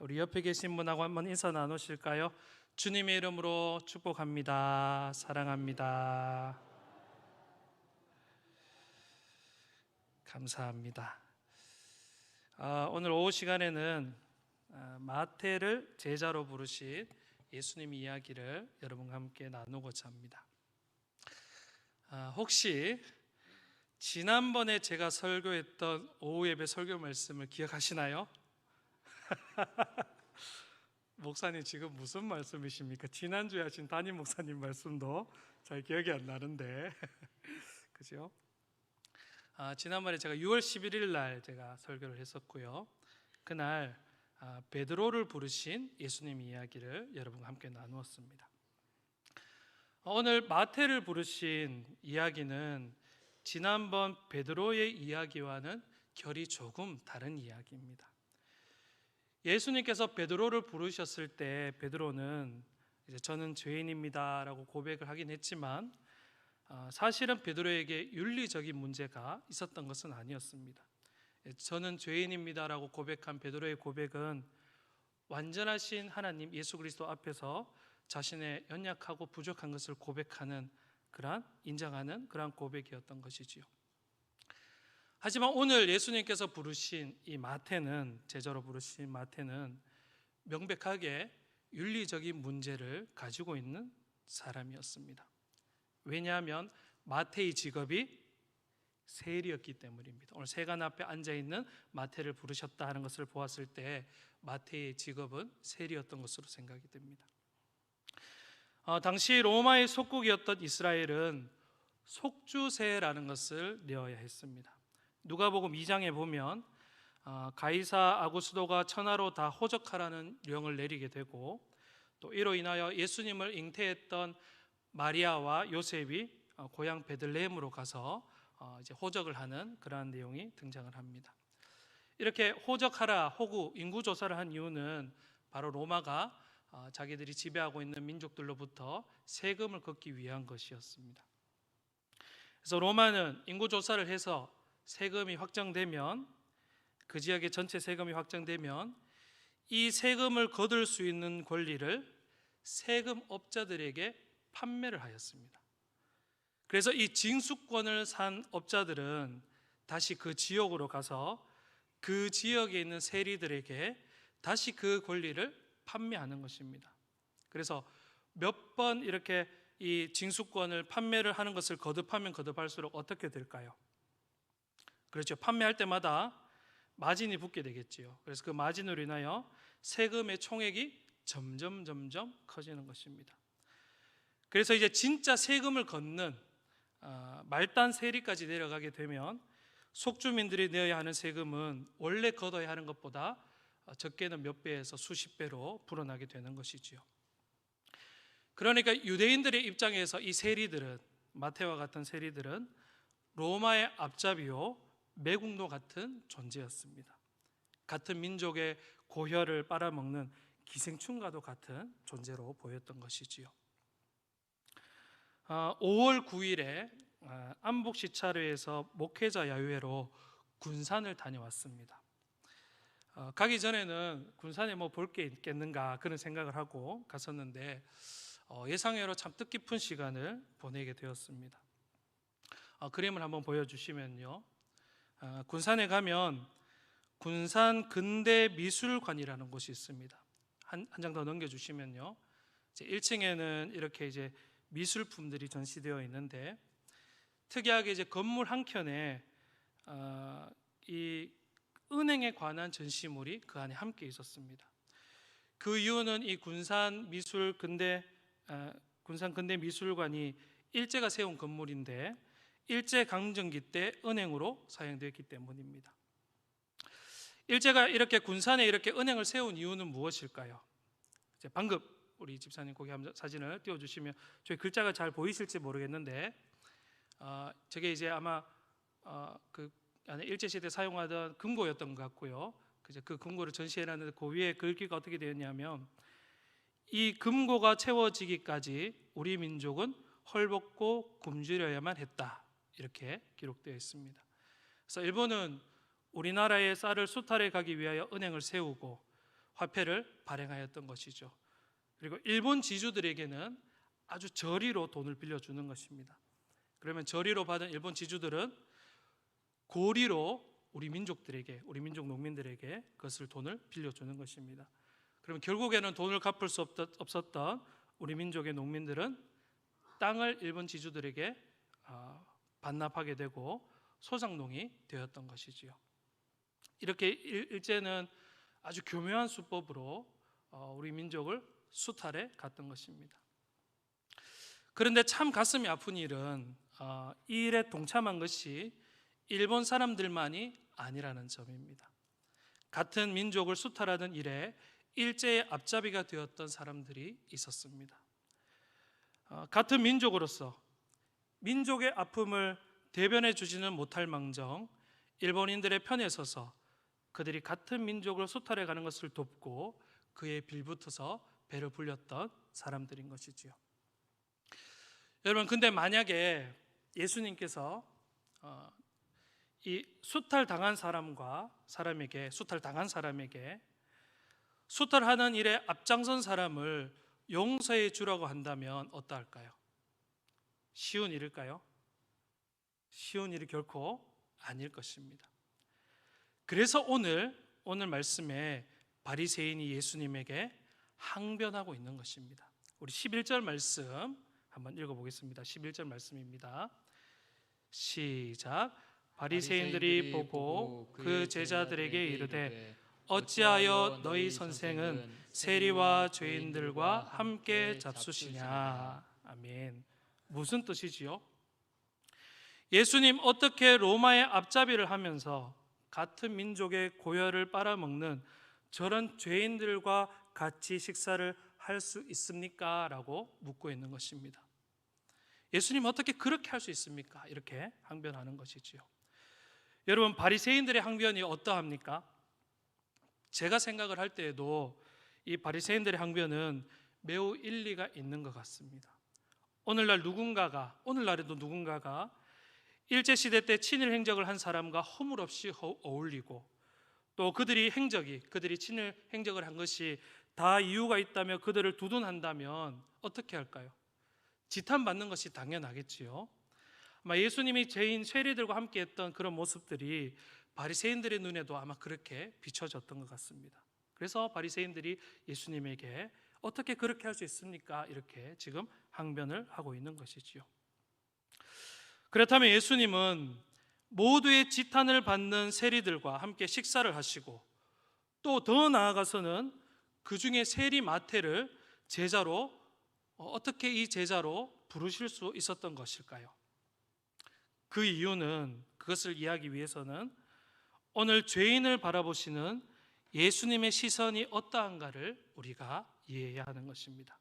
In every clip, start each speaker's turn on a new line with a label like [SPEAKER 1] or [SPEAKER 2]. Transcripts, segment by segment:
[SPEAKER 1] 우리 옆에 계신 분하고 한번 인사 나누실까요? 주님의 이름으로 축복합니다. 사랑합니다. 감사합니다. 오늘 오후 시간에는 마태를 제자로 부르신 예수님 이야기를 여러분과 함께 나누고자 합니다. 혹시 지난번에 제가 설교했던 오후 예배 설교 말씀을 기억하시나요? 목사님 지금 무슨 말씀이십니까? 지난주에 하신 담임 목사님 말씀도 잘 기억이 안 나는데 그죠? 지난번에 제가 6월 11일 날 제가 설교를 했었고요. 그날 베드로를 부르신 예수님 이야기를 여러분과 함께 나누었습니다. 오늘 마태를 부르신 이야기는 지난번 베드로의 이야기와는 결이 조금 다른 이야기입니다. 예수님께서 베드로를 부르셨을 때 베드로는 이제 저는 죄인입니다라고 고백을 하긴 했지만 사실은 베드로에게 윤리적인 문제가 있었던 것은 아니었습니다. 저는 죄인입니다라고 고백한 베드로의 고백은 완전하신 하나님 예수 그리스도 앞에서 자신의 연약하고 부족한 것을 고백하는 인정하는 그러한 고백이었던 것이지요. 하지만 오늘 예수님께서 부르신 이 마태는, 제자로 부르신 마태는 명백하게 윤리적인 문제를 가지고 있는 사람이었습니다. 왜냐하면 마태의 직업이 세리였기 때문입니다. 오늘 세관 앞에 앉아있는 마태를 부르셨다 하는 것을 보았을 때 마태의 직업은 세리였던 것으로 생각이 됩니다. 당시 로마의 속국이었던 이스라엘은 속주세라는 것을 내어야 했습니다. 누가복음 2장에 보면 가이사 아구스도가 천하로 다 호적하라는 명을 내리게 되고 또 이로 인하여 예수님을 잉태했던 마리아와 요셉이 고향 베들레헴으로 가서 이제 호적을 하는 그러한 내용이 등장을 합니다. 이렇게 호적하라, 호구, 인구 조사를 한 이유는 바로 로마가 자기들이 지배하고 있는 민족들로부터 세금을 걷기 위한 것이었습니다. 그래서 로마는 인구 조사를 해서 세금이 확정되면, 그 지역의 전체 세금이 확정되면 이 세금을 거둘 수 있는 권리를 세금업자들에게 판매를 하였습니다. 그래서 이 징수권을 산 업자들은 다시 그 지역으로 가서 그 지역에 있는 세리들에게 다시 그 권리를 판매하는 것입니다. 그래서 몇 번 이렇게 이 징수권을 판매를 하는 것을 거듭하면 거듭할수록 어떻게 될까요? 그렇죠. 판매할 때마다 마진이 붙게 되겠지요. 그래서 그 마진으로 인하여 세금의 총액이 점점 커지는 것입니다. 그래서 이제 진짜 세금을 걷는 말단 세리까지 내려가게 되면 속주민들이 내어야 하는 세금은 원래 걷어야 하는 것보다 적게는 몇 배에서 수십 배로 불어나게 되는 것이지요. 그러니까 유대인들의 입장에서 이 세리들은, 마태와 같은 세리들은 로마의 앞잡이요 매국노 같은 존재였습니다. 같은 민족의 고혈을 빨아먹는 기생충과도 같은 존재로 보였던 것이지요. 5월 9일에 안복시차로에서 목회자 야유회로 군산을 다녀왔습니다. 가기 전에는 군산에 뭐 볼 게 있겠는가 그런 생각을 하고 갔었는데 예상외로 참 뜻깊은 시간을 보내게 되었습니다. 그림을 한번 보여주시면요, 군산에 가면 군산 근대미술관이라는 곳이 있습니다. 한 장 더 넘겨주시면요, 이제 1층에는 이렇게 이제 미술품들이 전시되어 있는데 특이하게 이제 건물 한 켠에 이 은행에 관한 전시물이 그 안에 함께 있었습니다. 그 이유는 이 군산 근대미술관이 일제가 세운 건물인데 일제강점기 때 은행으로 사용되었기 때문입니다. 일제가 이렇게 군산에 이렇게 은행을 세운 이유는 무엇일까요? 이제 방금 우리 집사님 거기 한번 사진을 띄워주시면 저희 글자가 잘 보이실지 모르겠는데 저게 이제 아마 그 안에 일제시대 사용하던 금고였던 것 같고요. 그 금고를 전시해놨는데 그 위에 글귀가 어떻게 되었냐면 이 금고가 채워지기까지 우리 민족은 헐벗고 굶주려야만 했다, 이렇게 기록되어 있습니다. 그래서 일본은 우리나라의 쌀을 수탈해 가기 위하여 은행을 세우고 화폐를 발행하였던 것이죠. 그리고 일본 지주들에게는 아주 저리로 돈을 빌려주는 것입니다. 그러면 저리로 받은 일본 지주들은 고리로 우리 민족들에게, 우리 민족 농민들에게 그것을 돈을 빌려주는 것입니다. 그러면 결국에는 돈을 갚을 수 없었던 우리 민족의 농민들은 땅을 일본 지주들에게 반납하게 되고 소작농이 되었던 것이지요. 이렇게 일제는 아주 교묘한 수법으로 우리 민족을 수탈해 갔던 것입니다. 그런데 참 가슴이 아픈 일은 이 일에 동참한 것이 일본 사람들만이 아니라는 점입니다. 같은 민족을 수탈하는 일에 일제의 앞잡이가 되었던 사람들이 있었습니다. 같은 민족으로서 민족의 아픔을 대변해 주지는 못할 망정 일본인들의 편에 서서 그들이 같은 민족을 수탈해 가는 것을 돕고 그에 빌붙어서 배를 불렸던 사람들인 것이지요. 여러분, 근데 만약에 예수님께서 이 수탈당한 사람에게 수탈하는 일에 앞장선 사람을 용서해 주라고 한다면 어떠할까요? 쉬운 일일까요? 쉬운 일이 결코 아닐 것입니다. 그래서 오늘 말씀에 바리새인이 예수님에게 항변하고 있는 것입니다. 우리 11절 말씀 한번 읽어보겠습니다. 11절 말씀입니다. 시작. 바리새인들이 보고 그 제자들에게 이르되 어찌하여 너희 선생은 세리와 죄인들과 함께 잡수시냐. 아멘. 무슨 뜻이지요? 예수님, 어떻게 로마의 앞잡이를 하면서 같은 민족의 고열을 빨아먹는 저런 죄인들과 같이 식사를 할 수 있습니까? 라고 묻고 있는 것입니다. 예수님, 어떻게 그렇게 할 수 있습니까? 이렇게 항변하는 것이지요. 여러분, 바리새인들의 항변이 어떠합니까? 제가 생각을 할 때에도 이 바리새인들의 항변은 매우 일리가 있는 것 같습니다. 오늘날에도 누군가가 일제시대 때 친일 행적을 한 사람과 허물없이 어울리고 또 그들이 친일 행적을 한 것이 다 이유가 있다며 그들을 두둔한다면 어떻게 할까요? 지탄받는 것이 당연하겠지요. 아마 예수님이 죄인 세리들과 함께 했던 그런 모습들이 바리새인들의 눈에도 아마 그렇게 비춰졌던 것 같습니다. 그래서 바리새인들이 예수님에게 어떻게 그렇게 할 수 있습니까? 이렇게 지금 항변을 하고 있는 것이지요. 그렇다면 예수님은 모두의 지탄을 받는 세리들과 함께 식사를 하시고 또 더 나아가서는 그 중에 세리 마태를 제자로 어떻게 이 제자로 부르실 수 있었던 것일까요? 그 이유는, 그것을 이해하기 위해서는 오늘 죄인을 바라보시는 예수님의 시선이 어떠한가를 우리가 이해해야 하는 것입니다.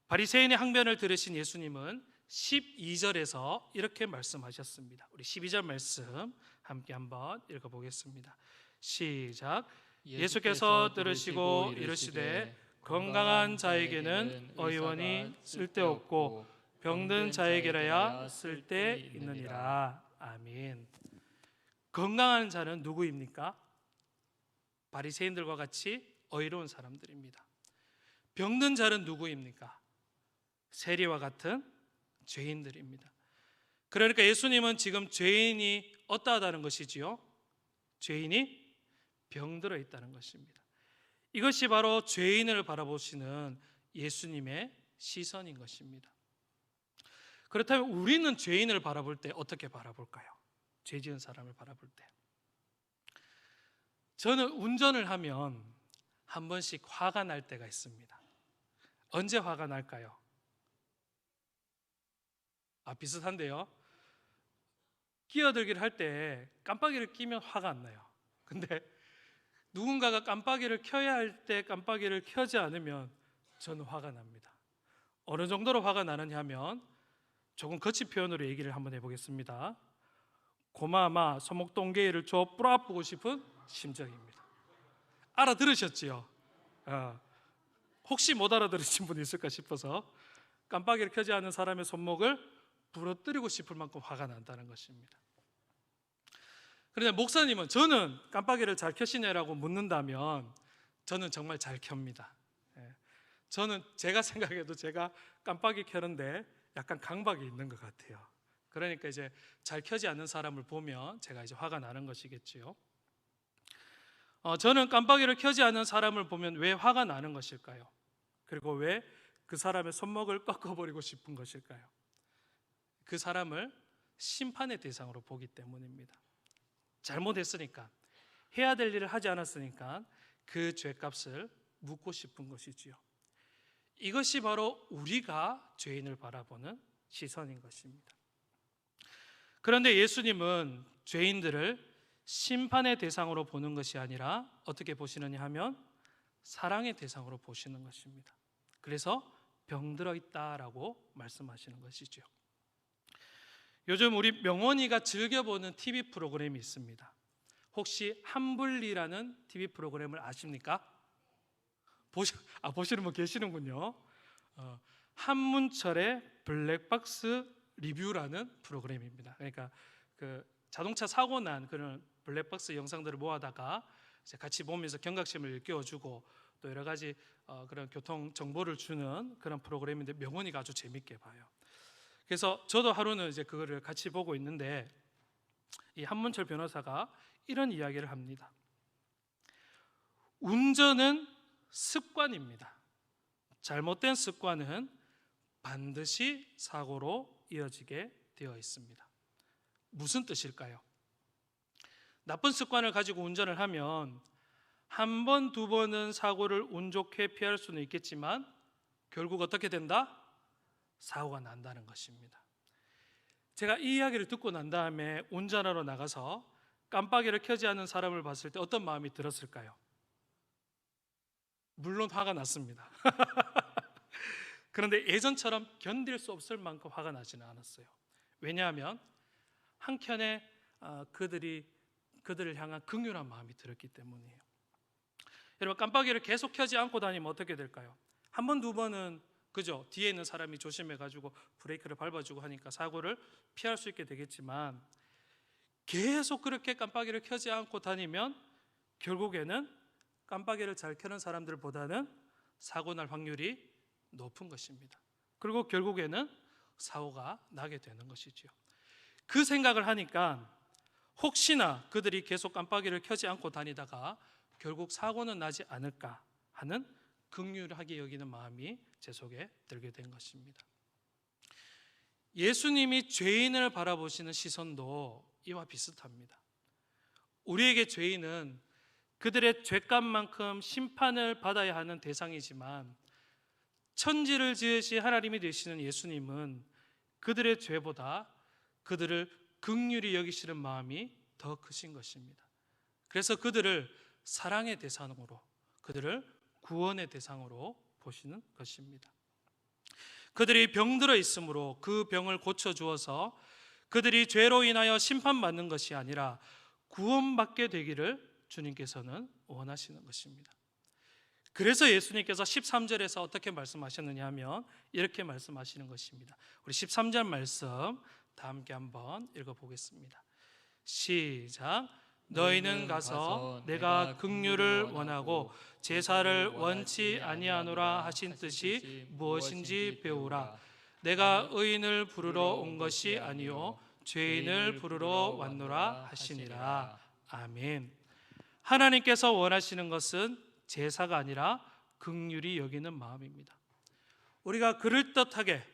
[SPEAKER 1] 바리새인의 항변을 들으신 예수님은 12절에서 이렇게 말씀하셨습니다. 우리 12절 말씀 함께 한번 읽어보겠습니다. 시작. 예수께서 들으시고 이르시되 건강한 자에게는 의원이 쓸데없고 병든 자에게라야 쓸데있느니라. 아멘. 건강한 자는 누구입니까? 바리새인들과 같이 의로운 사람들입니다. 병든 자는 누구입니까? 세리와 같은 죄인들입니다. 그러니까 예수님은 지금 죄인이 어떠하다는 것이지요? 죄인이 병들어 있다는 것입니다. 이것이 바로 죄인을 바라보시는 예수님의 시선인 것입니다. 그렇다면 우리는 죄인을 바라볼 때 어떻게 바라볼까요? 죄 지은 사람을 바라볼 때. 저는 운전을 하면 한 번씩 화가 날 때가 있습니다. 언제 화가 날까요? 비슷한데요. 끼어들기를 할 때 깜빡이를 끼면 화가 안 나요. 근데 누군가가 깜빡이를 켜야 할 때 깜빡이를 켜지 않으면 저는 화가 납니다. 어느 정도로 화가 나느냐 하면 조금 거친 표현으로 얘기를 한번 해보겠습니다. 고마마 소목동계를 줘 뿌라부고 싶은 심정입니다. 알아들으셨지요? 혹시 못 알아들으신 분 있을까 싶어서 깜빡이를 켜지 않은 사람의 손목을 부러뜨리고 싶을 만큼 화가 난다는 것입니다. 그런데 목사님은, 저는 깜빡이를 잘 켜시냐라고 묻는다면 저는 정말 잘 켭니다. 예. 저는 제가 생각해도 제가 깜빡이 켜는데 약간 강박이 있는 것 같아요. 그러니까 이제 잘 켜지 않는 사람을 보면 제가 이제 화가 나는 것이겠지요. 저는 깜빡이를 켜지 않는 사람을 보면 왜 화가 나는 것일까요? 그리고 왜 그 사람의 손목을 꺾어버리고 싶은 것일까요? 그 사람을 심판의 대상으로 보기 때문입니다. 잘못했으니까, 해야 될 일을 하지 않았으니까 그 죄값을 묻고 싶은 것이지요. 이것이 바로 우리가 죄인을 바라보는 시선인 것입니다. 그런데 예수님은 죄인들을 심판의 대상으로 보는 것이 아니라 어떻게 보시느냐 하면 사랑의 대상으로 보시는 것입니다. 그래서 병들어 있다라고 말씀하시는 것이죠. 요즘 우리 명원이가 즐겨보는 TV 프로그램이 있습니다. 혹시 한불리라는 TV 프로그램을 아십니까? 보시는 분 계시는군요. 한문철의 블랙박스 리뷰라는 프로그램입니다. 그러니까 그 자동차 사고 난 그런 블랙박스 영상들을 모아다가 이제 같이 보면서 경각심을 일깨워주고 또 여러 가지 그런 교통 정보를 주는 그런 프로그램인데 명원이가 아주 재밌게 봐요. 그래서 저도 하루는 이제 그거를 같이 보고 있는데 이 한문철 변호사가 이런 이야기를 합니다. 운전은 습관입니다. 잘못된 습관은 반드시 사고로 이어지게 되어 있습니다. 무슨 뜻일까요? 나쁜 습관을 가지고 운전을 하면 한 번, 두 번은 사고를 운 좋게 피할 수는 있겠지만 결국 어떻게 된다? 사고가 난다는 것입니다. 제가 이 이야기를 듣고 난 다음에 운전하러 나가서 깜빡이를 켜지 않은 사람을 봤을 때 어떤 마음이 들었을까요? 물론 화가 났습니다. 그런데 예전처럼 견딜 수 없을 만큼 화가 나지는 않았어요. 왜냐하면 한켠에 그들을 향한 긍휼한 마음이 들었기 때문이에요. 여러분, 깜빡이를 계속 켜지 않고 다니면 어떻게 될까요? 한 번, 두 번은 그죠? 뒤에 있는 사람이 조심해가지고 브레이크를 밟아주고 하니까 사고를 피할 수 있게 되겠지만 계속 그렇게 깜빡이를 켜지 않고 다니면 결국에는 깜빡이를 잘 켜는 사람들보다는 사고 날 확률이 높은 것입니다. 그리고 결국에는 사고가 나게 되는 것이지요. 그 생각을 하니까 혹시나 그들이 계속 깜빡이를 켜지 않고 다니다가 결국 사고는 나지 않을까 하는 긍휼하게 여기는 마음이 제 속에 들게 된 것입니다. 예수님이 죄인을 바라보시는 시선도 이와 비슷합니다. 우리에게 죄인은 그들의 죄값만큼 심판을 받아야 하는 대상이지만 천지를 지으신 하나님이 되시는 예수님은 그들의 죄보다 그들을 긍휼히 여기시는 마음이 더 크신 것입니다. 그래서 그들을 사랑의 대상으로, 그들을 구원의 대상으로 보시는 것입니다. 그들이 병들어 있으므로 그 병을 고쳐주어서 그들이 죄로 인하여 심판받는 것이 아니라 구원받게 되기를 주님께서는 원하시는 것입니다. 그래서 예수님께서 13절에서 어떻게 말씀하셨느냐 하면 이렇게 말씀하시는 것입니다. 우리 13절 말씀 다 함께 한번 읽어보겠습니다. 시작. 너희는 가서 내가 긍휼을 원하고 제사를 원치 아니하노라 하신 뜻이 무엇인지 배우라. 내가 의인을 부르러 온 것이 아니요 죄인을 부르러 왔노라 하시니라. 아멘. 하나님께서 원하시는 것은 제사가 아니라 긍휼히 여기는 마음입니다. 우리가 그럴듯하게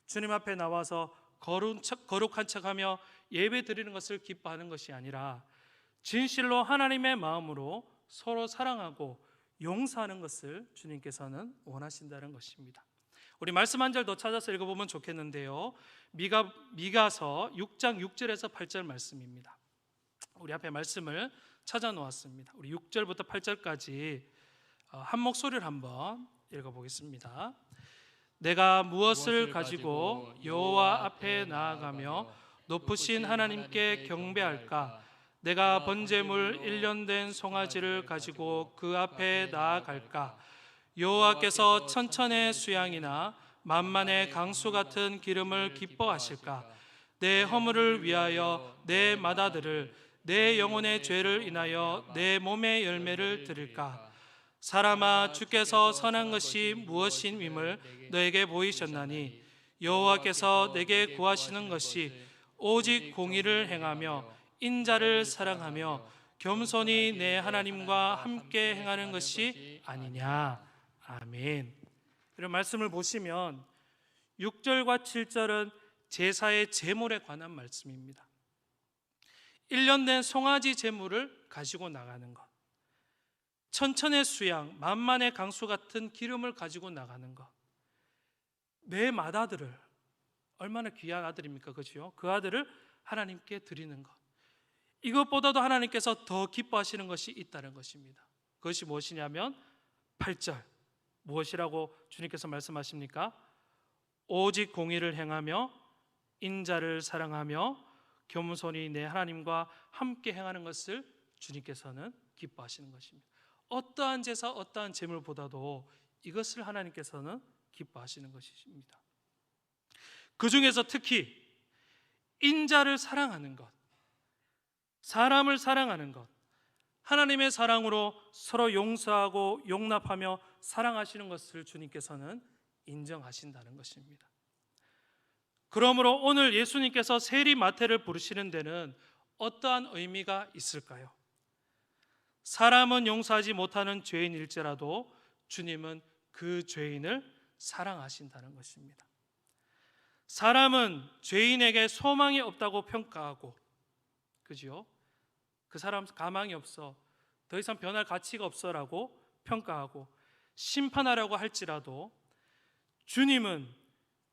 [SPEAKER 1] 주님 앞에 나와서 거룩한 척하며 예배 드리는 것을 기뻐하는 것이 아니라 진실로 하나님의 마음으로 서로 사랑하고 용서하는 것을 주님께서는 원하신다는 것입니다. 우리 말씀 한 절 더 찾아서 읽어보면 좋겠는데요. 미가서 6장 6절에서 8절 말씀입니다. 우리 앞에 말씀을 찾아 놓았습니다. 우리 6절부터 8절까지 한 목소리를 한번 읽어보겠습니다. 내가 무엇을 가지고 여호와 앞에 나아가며 높으신 하나님께 경배할까? 내가 번제물 1년 된 송아지를 가지고 그 앞에 나아갈까? 여호와께서 천천의 수양이나 만만의 강수 같은 기름을 기뻐하실까? 내 허물을 위하여 내 맏아들을 내 영혼의 죄를 인하여 내 몸의 열매를 드릴까? 사람아, 주께서 선한 것이 무엇임을 너에게 보이셨나니 여호와께서 내게 구하시는 것이 오직 공의를 행하며 인자를 사랑하며 겸손히 내 하나님과 함께 행하는 것이 아니냐. 아멘. 이런 말씀을 보시면 6절과 7절은 제사의 제물에 관한 말씀입니다. 1년 된 송아지 제물을 가지고 나가는 것, 천천의 수양, 만만의 강수 같은 기름을 가지고 나가는 것, 내 맏아들을, 얼마나 귀한 아들입니까? 그렇죠? 그 아들을 하나님께 드리는 것, 이것보다도 하나님께서 더 기뻐하시는 것이 있다는 것입니다. 그것이 무엇이냐면 8절, 무엇이라고 주님께서 말씀하십니까? 오직 공의를 행하며 인자를 사랑하며 겸손히 내 하나님과 함께 행하는 것을 주님께서는 기뻐하시는 것입니다. 어떠한 제사, 어떠한 제물보다도 이것을 하나님께서는 기뻐하시는 것입니다. 그 중에서 특히 인자를 사랑하는 것, 사람을 사랑하는 것, 하나님의 사랑으로 서로 용서하고 용납하며 사랑하시는 것을 주님께서는 인정하신다는 것입니다. 그러므로 오늘 예수님께서 세리 마태를 부르시는 데는 어떠한 의미가 있을까요? 사람은 용서하지 못하는 죄인일지라도 주님은 그 죄인을 사랑하신다는 것입니다. 사람은 죄인에게 소망이 없다고 평가하고, 그죠? 그 사람 가망이 없어, 더 이상 변할 가치가 없어라고 평가하고 심판하려고 할지라도 주님은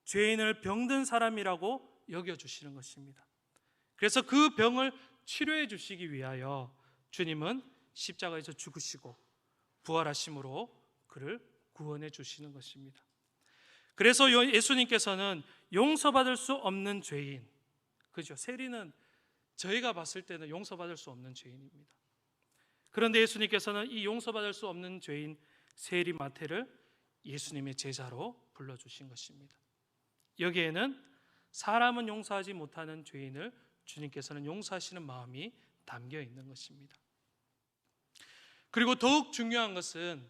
[SPEAKER 1] 죄인을 병든 사람이라고 여겨주시는 것입니다. 그래서 그 병을 치료해 주시기 위하여 주님은 십자가에서 죽으시고 부활하심으로 그를 구원해 주시는 것입니다. 그래서 예수님께서는 용서받을 수 없는 죄인, 그죠? 세리는 저희가 봤을 때는 용서받을 수 없는 죄인입니다. 그런데 예수님께서는 이 용서받을 수 없는 죄인 세리 마태를 예수님의 제자로 불러주신 것입니다. 여기에는 사람은 용서하지 못하는 죄인을 주님께서는 용서하시는 마음이 담겨 있는 것입니다. 그리고 더욱 중요한 것은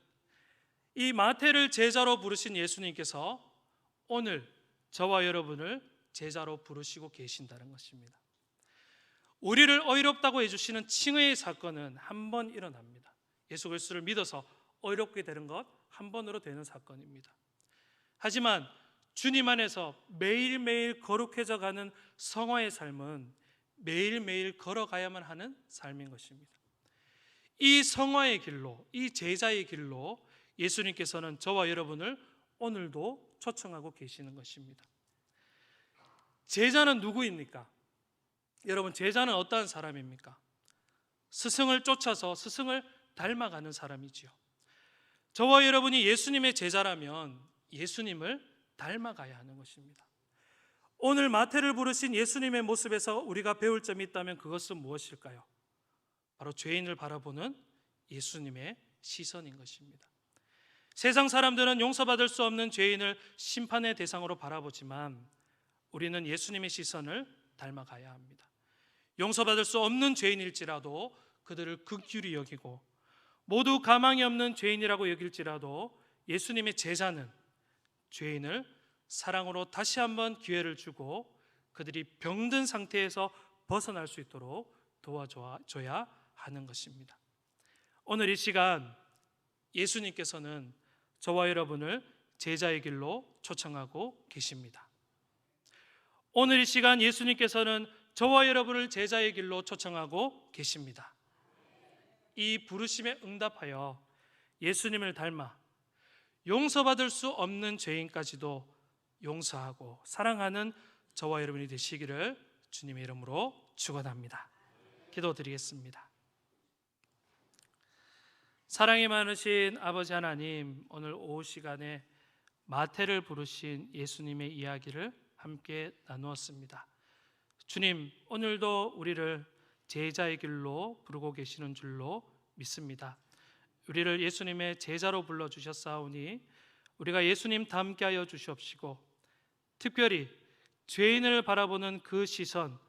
[SPEAKER 1] 이 마태를 제자로 부르신 예수님께서 오늘 저와 여러분을 제자로 부르시고 계신다는 것입니다. 우리를 어이롭다고 해주시는 칭의의 사건은 한 번 일어납니다. 예수 그리스도를 믿어서 어이롭게 되는 것 한 번으로 되는 사건입니다. 하지만 주님 안에서 매일매일 거룩해져 가는 성화의 삶은 매일매일 걸어가야만 하는 삶인 것입니다. 이 성화의 길로, 이 제자의 길로 예수님께서는 저와 여러분을 오늘도 초청하고 계시는 것입니다. 제자는 누구입니까? 여러분, 제자는 어떠한 사람입니까? 스승을 쫓아서 스승을 닮아가는 사람이지요. 저와 여러분이 예수님의 제자라면 예수님을 닮아가야 하는 것입니다. 오늘 마태를 부르신 예수님의 모습에서 우리가 배울 점이 있다면 그것은 무엇일까요? 바로 죄인을 바라보는 예수님의 시선인 것입니다. 세상 사람들은 용서받을 수 없는 죄인을 심판의 대상으로 바라보지만 우리는 예수님의 시선을 닮아가야 합니다. 용서받을 수 없는 죄인일지라도 그들을 극률히 여기고 모두 가망이 없는 죄인이라고 여길지라도 예수님의 제자는 죄인을 사랑으로 다시 한번 기회를 주고 그들이 병든 상태에서 벗어날 수 있도록 도와줘야 하는 것입니다. 오늘 이 시간 예수님께서는 저와 여러분을 제자의 길로 초청하고 계십니다. 오늘 이 시간 예수님께서는 저와 여러분을 제자의 길로 초청하고 계십니다. 이 부르심에 응답하여 예수님을 닮아 용서받을 수 없는 죄인까지도 용서하고 사랑하는 저와 여러분이 되시기를 주님의 이름으로 축원합니다. 기도드리겠습니다. 사랑이 많으신 아버지 하나님, 오늘 오후 시간에 마태를 부르신 예수님의 이야기를 함께 나누었습니다. 주님, 오늘도 우리를 제자의 길로 부르고 계시는 줄로 믿습니다. 우리를 예수님의 제자로 불러주셨사오니 우리가 예수님 닮게 하여 주시옵시고 특별히 죄인을 바라보는 그 시선,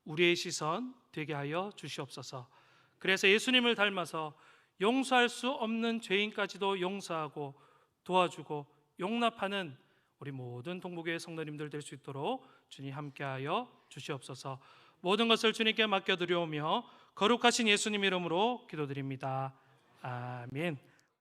[SPEAKER 1] 우리의 시선 되게 하여 주시옵소서. 그래서 예수님을 닮아서 용서할 수 없는 죄인까지도 용서하고 도와주고 용납하는 우리 모든 동부교회 성도님들 될 수 있도록 주님 함께하여 주시옵소서. 모든 것을 주님께 맡겨드려오며 거룩하신 예수님 이름으로 기도드립니다. 아멘.